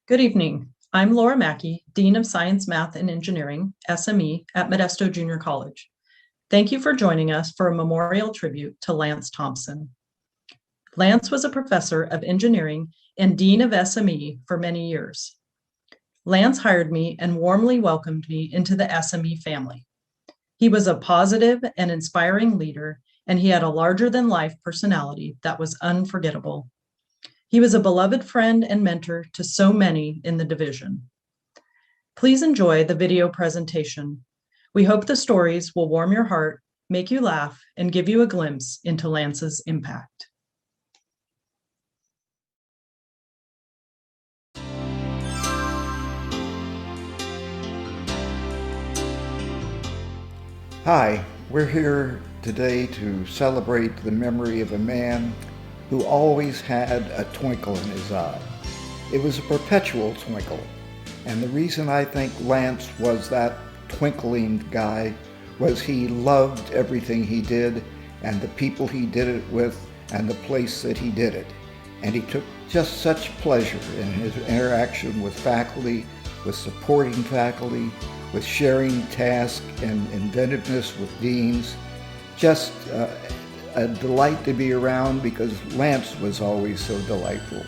Good evening. I'm Laura Mackey, Dean of Science, Math, and Engineering, SME, at Modesto Junior College. Thank you for joining us for a memorial tribute to Lance Thompson. Lance was a professor of engineering and Dean of SME for many years. Lance hired me and warmly welcomed me into the SME family. He was a positive and inspiring leader, and he had a larger-than-life personality that was unforgettable. He was a beloved friend and mentor to so many in the division. Please enjoy the video presentation. We hope the stories will warm your heart, make you laugh, and give you a glimpse into Lance's impact. Hi, we're here today to celebrate the memory of a man who always had a twinkle in his eye. It was a perpetual twinkle, and the reason I think Lance was that twinkling guy was he loved everything he did and the people he did it with and the place that he did it. And he took just such pleasure in his interaction with faculty, with supporting faculty, with sharing tasks and inventiveness with deans. Just a delight to be around because Lance was always so delightful.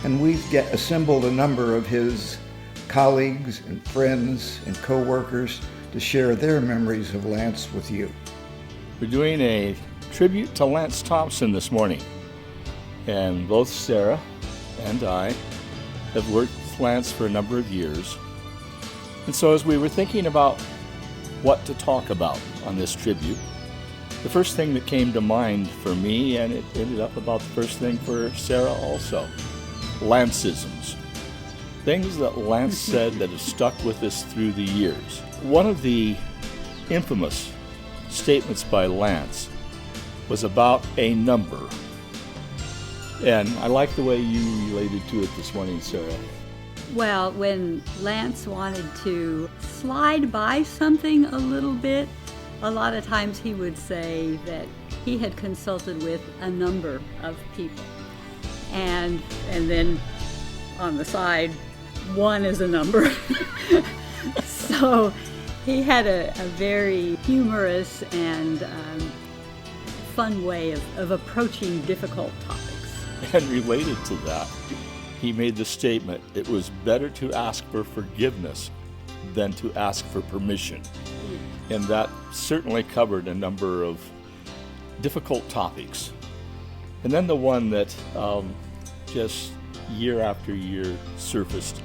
And we've assembled a number of his colleagues and friends and co-workers to share their memories of Lance with you. We're doing a tribute to Lance Thompson this morning. And both Sarah and I have worked with Lance for a number of years. And so as we were thinking about what to talk about on this tribute, the first thing that came to mind for me, and it ended up about the first thing for Sarah also, Lanceisms. Things that Lance said that have stuck with us through the years. One of the infamous statements by Lance was about a number. And I like the way you related to it this morning, Sarah. Well, when Lance wanted to slide by something a little bit, a lot of times he would say that he had consulted with a number of people. And then on the side, one is a number. So he had a very humorous and fun way of approaching difficult topics. And related to that, he made the statement, it was better to ask for forgiveness than to ask for permission. And that certainly covered a number of difficult topics. And then the one that just year after year surfaced,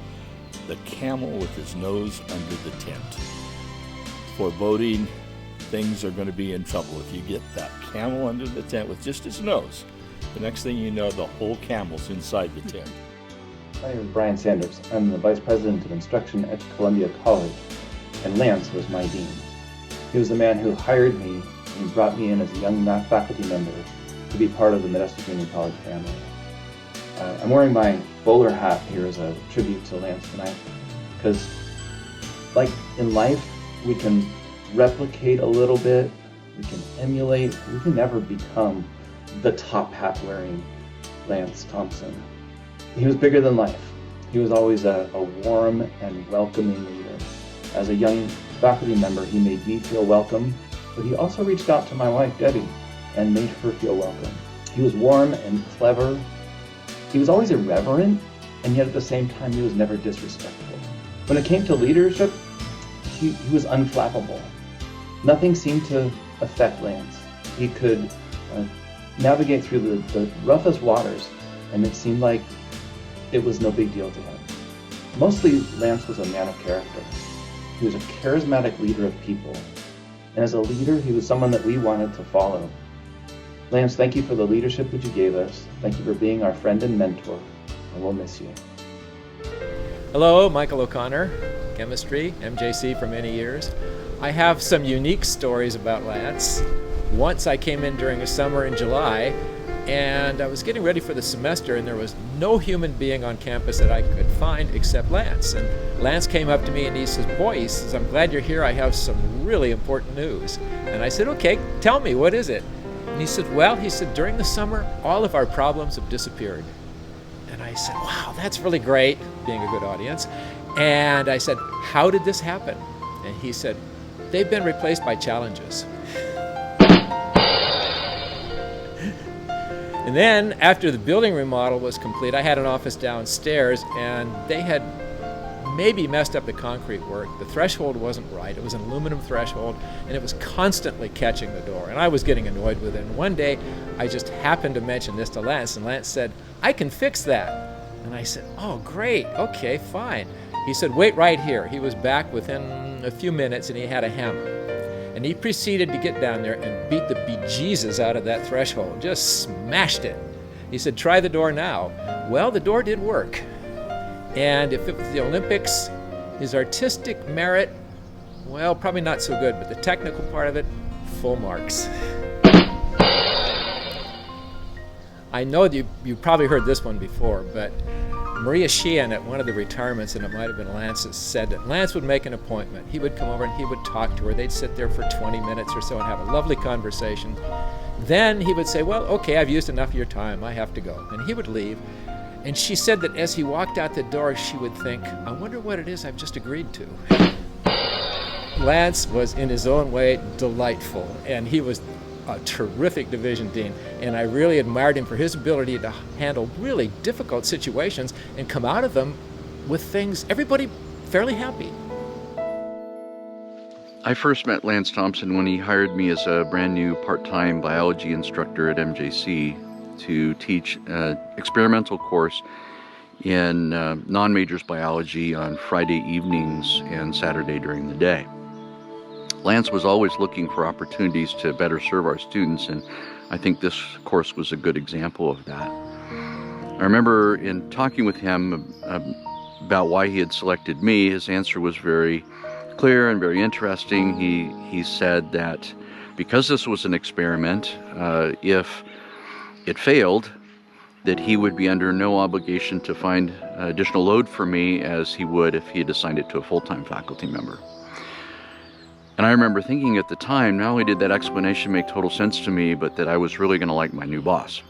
the camel with his nose under the tent. Foreboding things are going to be in trouble if you get that camel under the tent with just his nose. The next thing you know, the whole camel's inside the tent. My name is Brian Sanders. I'm the Vice President of Instruction at Columbia College, and Lance was my dean. He was the man who hired me and he brought me in as a young faculty member to be part of the Modesto Junior College family. I'm wearing my bowler hat here as a tribute to Lance tonight because, like in life, we can replicate a little bit, we can emulate, we can never become the top hat wearing Lance Thompson. He was bigger than life. He was always a warm and welcoming leader. As a young faculty member, he made me feel welcome, but he also reached out to my wife, Debbie, and made her feel welcome. He was warm and clever. He was always irreverent, and yet at the same time, he was never disrespectful. When it came to leadership, he was unflappable. Nothing seemed to affect Lance. He could navigate through the roughest waters, and it seemed like it was no big deal to him. Mostly, Lance was a man of character. He was a charismatic leader of people. And as a leader, he was someone that we wanted to follow. Lance, thank you for the leadership that you gave us. Thank you for being our friend and mentor. And we'll miss you. Hello, Michael O'Connor, chemistry, MJC for many years. I have some unique stories about Lance. Once I came in during a summer in July, and I was getting ready for the semester, and there was no human being on campus that I could find except Lance. And Lance came up to me and he says, "Boy," he says, "I'm glad you're here. I have some really important news." And I said, "Okay, tell me, what is it?" And he said, "Well," he said, "during the summer, all of our problems have disappeared." And And I said, wow, that's really great, being a good audience. And I said, how did this happen? And he said, they've been replaced by challenges. And then after the building remodel was complete, I had an office downstairs, and they had maybe messed up the concrete work. The threshold wasn't right. It was an aluminum threshold, and it was constantly catching the door. And I was getting annoyed with it. And one day, I just happened to mention this to Lance, and Lance said, I can fix that. And I said, oh, great. Okay, fine. He said, wait right here. He was back within a few minutes, and he had a hammer. And he proceeded to get down there and beat the bejesus out of that threshold, just smashed it. He said, try the door now. Well, the door did work. And if it was the Olympics, his artistic merit, well, probably not so good, but the technical part of it, full marks. I know that you've probably heard this one before, but Maria Sheehan at one of the retirements, and it might have been Lance's, said that Lance would make an appointment. He would come over and he would talk to her. They'd sit there for 20 minutes or so and have a lovely conversation. Then he would say, well, okay, I've used enough of your time. I have to go. And he would leave. And she said that as he walked out the door, she would think, I wonder what it is I've just agreed to. Lance was, in his own way, delightful. And he was a terrific division dean, and I really admired him for his ability to handle really difficult situations and come out of them with things, everybody fairly happy. I first met Lance Thompson when he hired me as a brand new part-time biology instructor at MJC to teach an experimental course in non-majors biology on Friday evenings and Saturday during the day. Lance was always looking for opportunities to better serve our students, and I think this course was a good example of that. I remember in talking with him about why he had selected me, his answer was very clear and very interesting. He said that because this was an experiment, if it failed, that he would be under no obligation to find additional load for me as he would if he had assigned it to a full-time faculty member. And I remember thinking at the time, not only did that explanation make total sense to me, but that I was really going to like my new boss.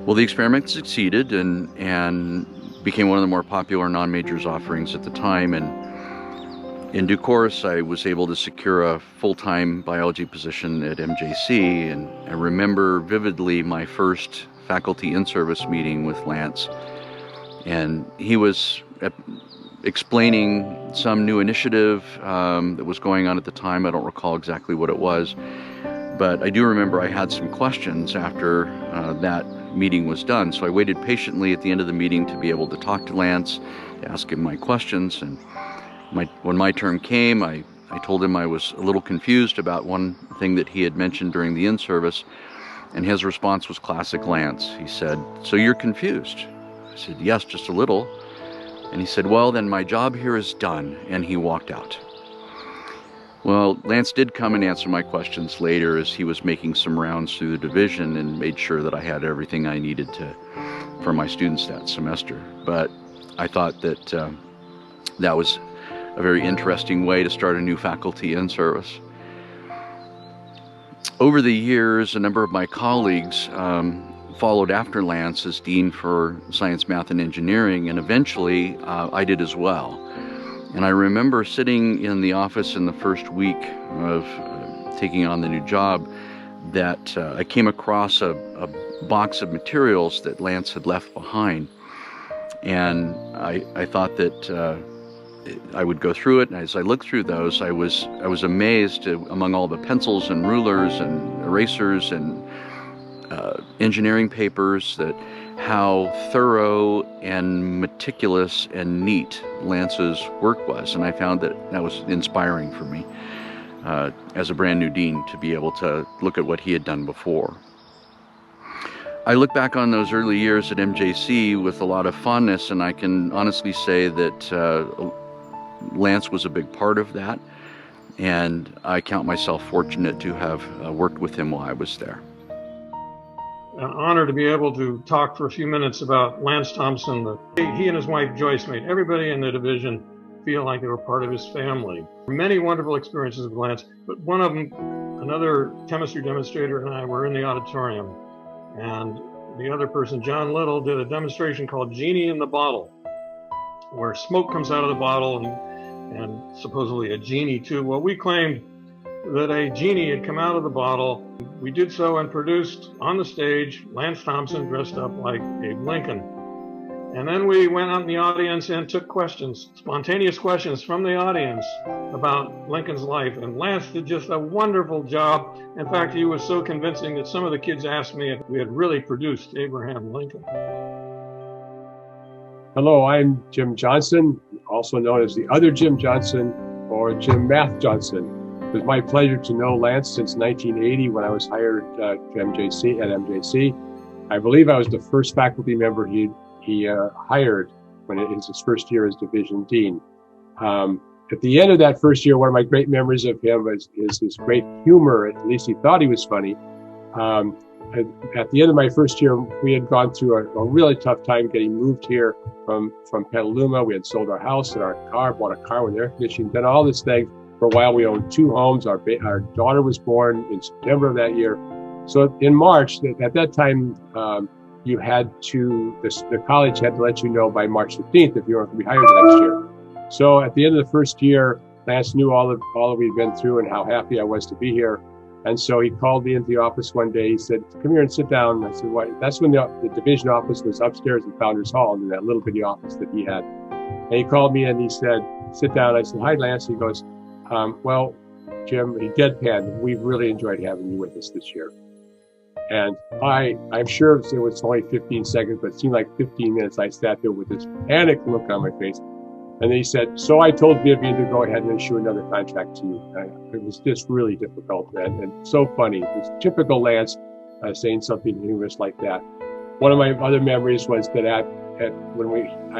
Well, the experiment succeeded and became one of the more popular non-majors offerings at the time. And in due course, I was able to secure a full-time biology position at MJC. And I remember vividly my first faculty in-service meeting with Lance. And he was explaining some new initiative that was going on at the time. I don't recall exactly what it was, but I do remember I had some questions after that meeting was done. So I waited patiently at the end of the meeting to be able to talk to Lance, to ask him my questions. And when my turn came, I told him I was a little confused about one thing that he had mentioned during the in-service, and his response was classic Lance. He said, "So you're confused?" I said, "Yes, just a little." And he said, "Well, then my job here is done," and he walked out. Well, Lance did come and answer my questions later as he was making some rounds through the division and made sure that I had everything I needed for my students that semester. But I thought that that was a very interesting way to start a new faculty in service. Over the years, a number of my colleagues followed after Lance as Dean for Science, Math, and Engineering, and eventually I did as well. And I remember sitting in the office in the first week of taking on the new job that I came across a box of materials that Lance had left behind. And I thought that I would go through it, and as I looked through those, I was amazed among all the pencils and rulers and erasers and engineering papers that how thorough and meticulous and neat Lance's work was. And I found that was inspiring for me as a brand new dean to be able to look at what he had done before. I look back on those early years at MJC with a lot of fondness, and I can honestly say that Lance was a big part of that, and I count myself fortunate to have worked with him while I was there. An honor to be able to talk for a few minutes about Lance Thompson. He and his wife Joyce made everybody in the division feel like they were part of his family. Many wonderful experiences with Lance, but one of them, another chemistry demonstrator and I were in the auditorium, and the other person, John Little, did a demonstration called Genie in the Bottle, where smoke comes out of the bottle and supposedly a genie too. Well, we claimed that a genie had come out of the bottle. We did so and produced on the stage Lance Thompson dressed up like Abe Lincoln. And then we went out in the audience and took questions, spontaneous questions from the audience about Lincoln's life. And Lance did just a wonderful job. In fact, he was so convincing that some of the kids asked me if we had really produced Abraham Lincoln. Hello, I'm Jim Johnson, also known as the other Jim Johnson or Jim Math Johnson. It was my pleasure to know Lance since 1980 when I was hired at MJC. I believe I was the first faculty member he hired when it was his first year as Division Dean. At the end of that first year, one of my great memories of him is his great humor. At least he thought he was funny. At the end of my first year, we had gone through a really tough time getting moved here from Petaluma. We had sold our house and our car, bought a car with air conditioning, done all this thing. For a while, we owned 2 homes. Our daughter was born in September of that year. So in March, at that time, you had to, the college had to let you know by March 15th if you were going to be hired the next year. So at the end of the first year, Lance knew all that we'd been through and how happy I was to be here. And so he called me into the office one day. He said, "Come here and sit down." And I said, "What?" That's when the division office was upstairs in Founders Hall in that little bitty office that he had. And he called me and he said, "Sit down." I said, "Hi, Lance." He goes, "Well, Jim," he deadpanned, "we've really enjoyed having you with us this year." And I'm sure it was only 15 seconds, but it seemed like 15 minutes. I sat there with this panicked look on my face. And then he said, "So I told Vivian to go ahead and issue another contract to you." It was just really difficult and so funny. It was typical Lance saying something humorous like that. One of my other memories was that I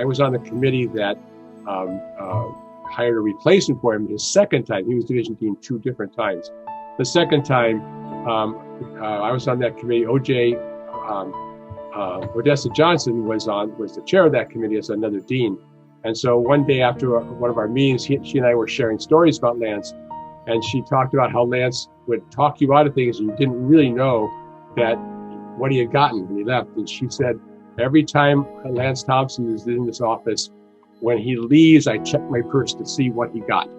was on the committee that hired a replacement for him his second time. He was Division Dean 2 different times. The second time, I was on that committee. Modesto Johnson was the chair of that committee as another dean. And so one day after one of our meetings, she and I were sharing stories about Lance, and she talked about how Lance would talk you out of things and you didn't really know that what he had gotten when he left. And she said, every time Lance Thompson is in this office, when he leaves, I check my purse to see what he got,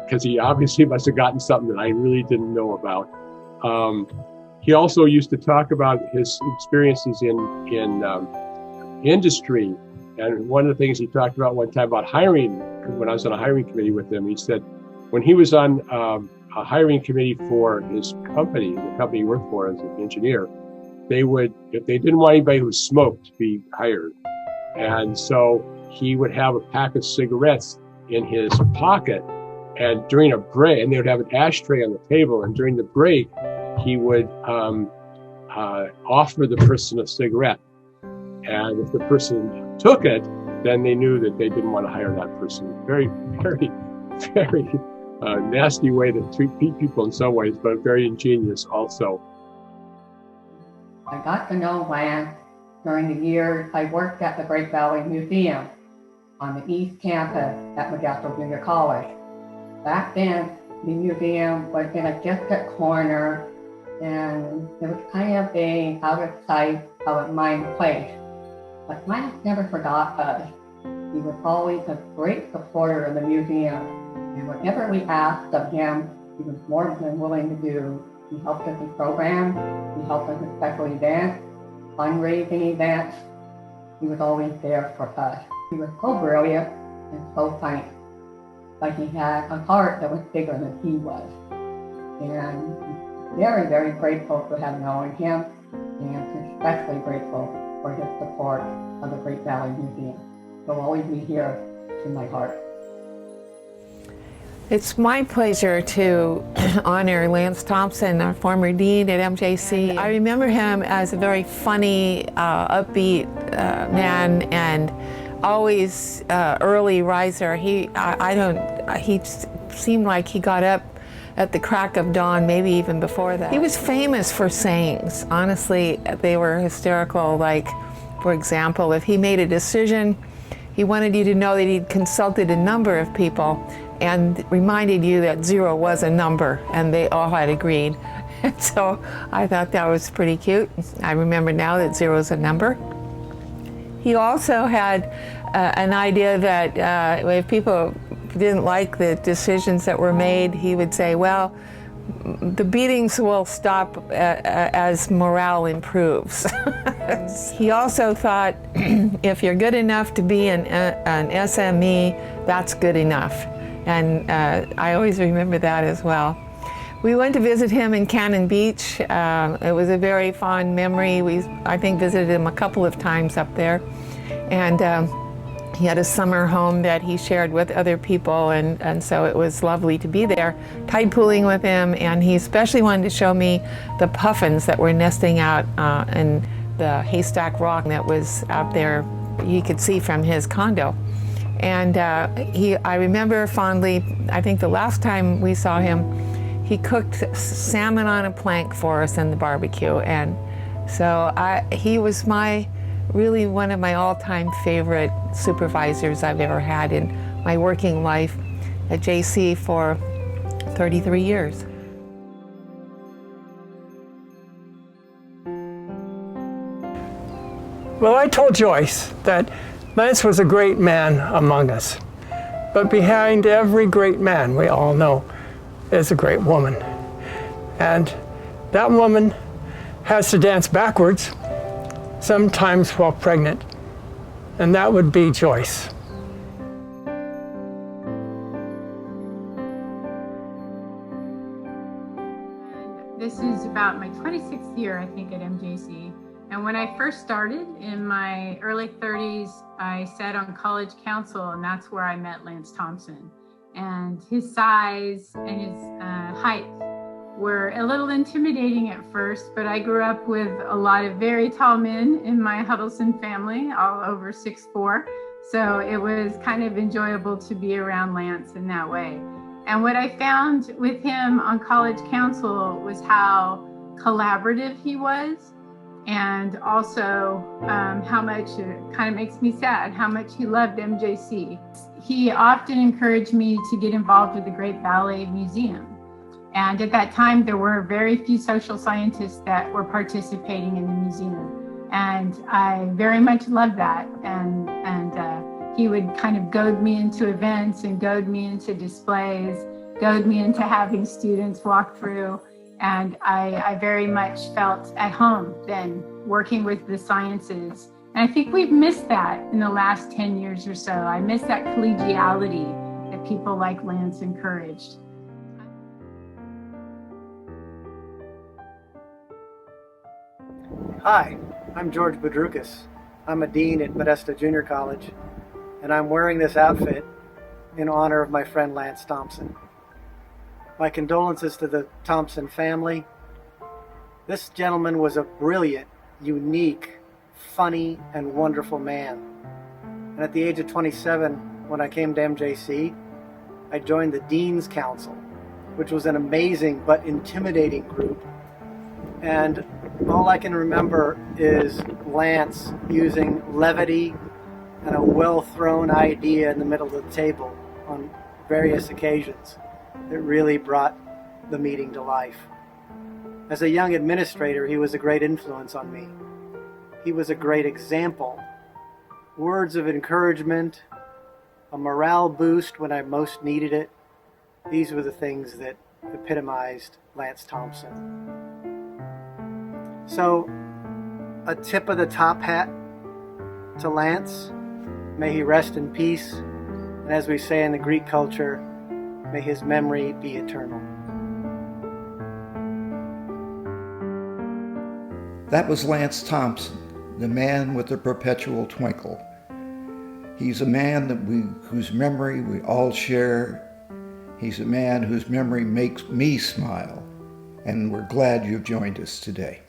because he obviously must have gotten something that I really didn't know about. He also used to talk about his experiences in industry. And one of the things he talked about one time about hiring, when I was on a hiring committee with him, he said when he was on a hiring committee for his company, the company he worked for as an engineer, they would, if they didn't want anybody who smoked to be hired. And so he would have a pack of cigarettes in his pocket, and during a break, and they would have an ashtray on the table, and during the break, he would offer the person a cigarette. And if the person took it, then they knew that they didn't want to hire that person. Very, very, very nasty way to treat people in some ways, but very ingenious also. I got to know Lance during the years I worked at the Great Valley Museum on the East Campus at Modesto Junior College. Back then, the museum was in a distant corner, and it was kind of a out of sight, out of mind place. But Lance never forgot us. He was always a great supporter of the museum, and whatever we asked of him, he was more than willing to do. He helped us with programs, he helped us with special events, fundraising events. He was always there for us. He was so brilliant and so funny, but he had a heart that was bigger than he was. And very, very grateful to have known him, and especially grateful for his support of the Great Valley Museum. He'll always be here in my heart. It's my pleasure to honor Lance Thompson, our former dean at MJC. I remember him as a very funny, upbeat man, and always early riser. He seemed like he got up at the crack of dawn, maybe even before that. He was famous for sayings. Honestly, they were hysterical. Like, for example, if he made a decision, he wanted you to know that he'd consulted a number of people and reminded you that 0 was a number, and they all had agreed. And so I thought that was pretty cute. I remember now that 0 is a number. He also had an idea that if people didn't like the decisions that were made, he would say, well, the beatings will stop as morale improves. He also thought if you're good enough to be an SME, that's good enough. And I always remember that as well. We went to visit him in Cannon Beach. It was a very fond memory. I think, visited him a couple of times up there. And he had a summer home that he shared with other people, and so it was lovely to be there, tide pooling with him, and he especially wanted to show me the puffins that were nesting out in the haystack rock that was out there he could see from his condo. And I remember fondly, I think the last time we saw him, he cooked salmon on a plank for us in the barbecue, and so he was really one of my all-time favorite supervisors I've ever had in my working life at JC for 33 years. Well, I told Joyce that Lance was a great man among us, but behind every great man, we all know, is a great woman. And that woman has to dance backwards, sometimes while pregnant, and that would be Joyce. This is about my 26th year, I think, at MJC. And when I first started in my early 30s, I sat on college council, and that's where I met Lance Thompson. And his size and his height were a little intimidating at first, but I grew up with a lot of very tall men in my Huddleston family, all over 6'4". So it was kind of enjoyable to be around Lance in that way. And what I found with him on college council was how collaborative he was, and also how much, it kind of makes me sad, how much he loved MJC. He often encouraged me to get involved with the Great Ballet Museum. And at that time, there were very few social scientists that were participating in the museum. And I very much loved that. And he would kind of goad me into events and goad me into displays, goad me into having students walk through. And I very much felt at home then working with the sciences. And I think we've missed that in the last 10 years or so. I miss that collegiality that people like Lance encouraged. Hi, I'm George Budrukas. I'm a dean at Modesto Junior College, and I'm wearing this outfit in honor of my friend Lance Thompson. My condolences to the Thompson family. This gentleman was a brilliant, unique, funny, and wonderful man. And at the age of 27, when I came to MJC, I joined the Dean's Council, which was an amazing but intimidating group. And all I can remember is Lance using levity and a well-thrown idea in the middle of the table on various occasions that really brought the meeting to life. As a young administrator, he was a great influence on me. He was a great example. Words of encouragement, a morale boost when I most needed it. These were the things that epitomized Lance Thompson. So, a tip of the top hat to Lance. May he rest in peace. And as we say in the Greek culture, may his memory be eternal. That was Lance Thompson, the man with the perpetual twinkle. He's a man whose memory we all share. He's a man whose memory makes me smile. And we're glad you've joined us today.